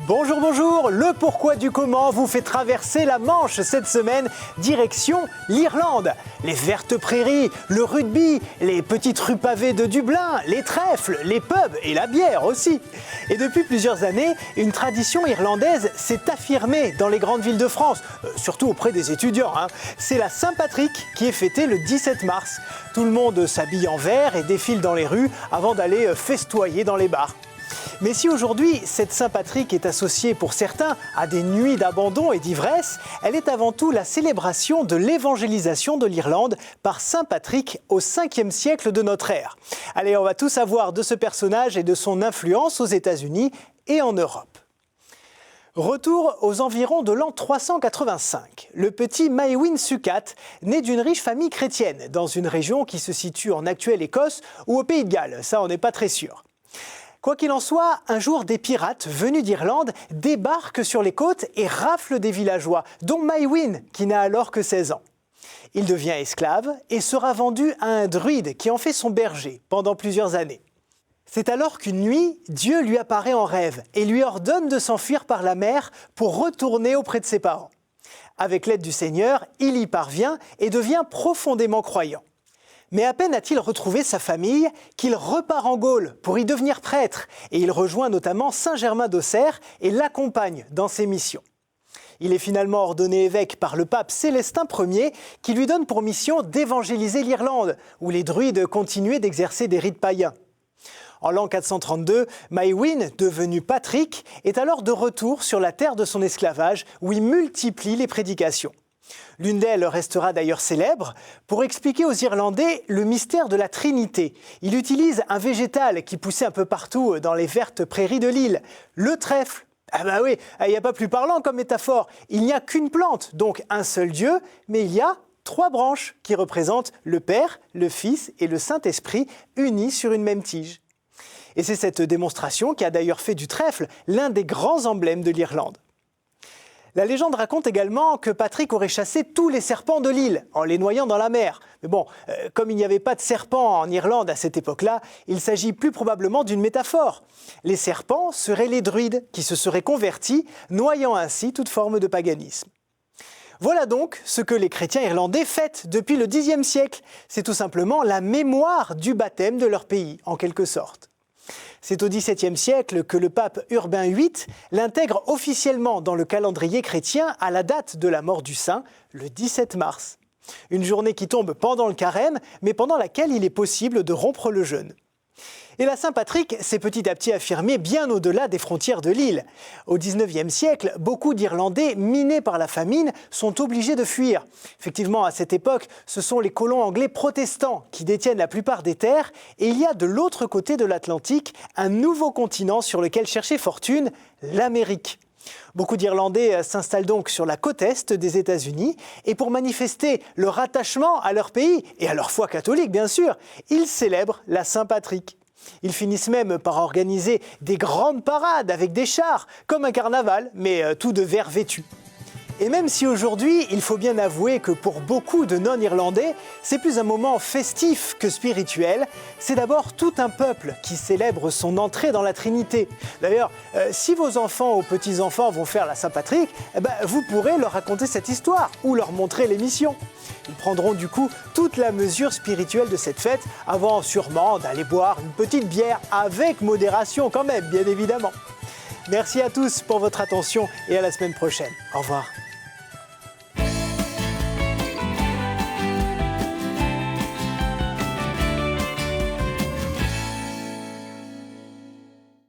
Bonjour, bonjour, le pourquoi du comment vous fait traverser la Manche cette semaine, direction l'Irlande. Les vertes prairies, le rugby, les petites rues pavées de Dublin, les trèfles, les pubs et la bière aussi. Et depuis plusieurs années, une tradition irlandaise s'est affirmée dans les grandes villes de France, surtout auprès des étudiants. C'est la Saint-Patrick qui est fêtée le 17 mars. Tout le monde s'habille en vert et défile dans les rues avant d'aller festoyer dans les bars. Mais si aujourd'hui, cette Saint-Patrick est associée pour certains à des nuits d'abandon et d'ivresse, elle est avant tout la célébration de l'évangélisation de l'Irlande par Saint Patrick au 5e siècle de notre ère. Allez, on va tout savoir de ce personnage et de son influence aux États-Unis et en Europe. Retour aux environs de l'an 385. Le petit Maewyn Succat naît d'une riche famille chrétienne dans une région qui se situe en actuelle Écosse ou au Pays de Galles, ça on n'est pas très sûr. Quoi qu'il en soit, un jour, des pirates venus d'Irlande débarquent sur les côtes et raflent des villageois, dont Maewyn, qui n'a alors que 16 ans. Il devient esclave et sera vendu à un druide qui en fait son berger pendant plusieurs années. C'est alors qu'une nuit, Dieu lui apparaît en rêve et lui ordonne de s'enfuir par la mer pour retourner auprès de ses parents. Avec l'aide du Seigneur, il y parvient et devient profondément croyant. Mais à peine a-t-il retrouvé sa famille qu'il repart en Gaule pour y devenir prêtre et il rejoint notamment Saint Germain d'Auxerre et l'accompagne dans ses missions. Il est finalement ordonné évêque par le pape Célestin Ier qui lui donne pour mission d'évangéliser l'Irlande où les druides continuaient d'exercer des rites païens. En l'an 432, Maewyn, devenu Patrick, est alors de retour sur la terre de son esclavage où il multiplie les prédications. L'une d'elles restera d'ailleurs célèbre pour expliquer aux Irlandais le mystère de la Trinité. Il utilise un végétal qui poussait un peu partout dans les vertes prairies de l'île, le trèfle. Ah bah oui, il n'y a pas plus parlant comme métaphore. Il n'y a qu'une plante, donc un seul Dieu, mais il y a 3 branches qui représentent le Père, le Fils et le Saint-Esprit unis sur une même tige. Et c'est cette démonstration qui a d'ailleurs fait du trèfle l'un des grands emblèmes de l'Irlande. La légende raconte également que Patrick aurait chassé tous les serpents de l'île en les noyant dans la mer. Mais bon, comme il n'y avait pas de serpents en Irlande à cette époque-là, il s'agit plus probablement d'une métaphore. Les serpents seraient les druides qui se seraient convertis, noyant ainsi toute forme de paganisme. Voilà donc ce que les chrétiens irlandais fêtent depuis le Xe siècle. C'est tout simplement la mémoire du baptême de leur pays, en quelque sorte. C'est au XVIIe siècle que le pape Urbain VIII l'intègre officiellement dans le calendrier chrétien à la date de la mort du saint, le 17 mars. Une journée qui tombe pendant le carême, mais pendant laquelle il est possible de rompre le jeûne. Et la Saint-Patrick s'est petit à petit affirmée bien au-delà des frontières de l'île. Au XIXe siècle, beaucoup d'Irlandais, minés par la famine, sont obligés de fuir. Effectivement, à cette époque, ce sont les colons anglais protestants qui détiennent la plupart des terres, et il y a de l'autre côté de l'Atlantique un nouveau continent sur lequel chercher fortune, l'Amérique. Beaucoup d'Irlandais s'installent donc sur la côte est des États-Unis et pour manifester leur attachement à leur pays et à leur foi catholique bien sûr, ils célèbrent la Saint-Patrick. Ils finissent même par organiser des grandes parades avec des chars, comme un carnaval, mais tout de vert vêtu. Et même si aujourd'hui, il faut bien avouer que pour beaucoup de non-irlandais, c'est plus un moment festif que spirituel, c'est d'abord tout un peuple qui célèbre son entrée dans la Trinité. D'ailleurs, si vos enfants ou petits-enfants vont faire la Saint-Patrick, vous pourrez leur raconter cette histoire ou leur montrer l'émission. Ils prendront du coup toute la mesure spirituelle de cette fête avant sûrement d'aller boire une petite bière avec modération quand même, bien évidemment. Merci à tous pour votre attention et à la semaine prochaine. Au revoir.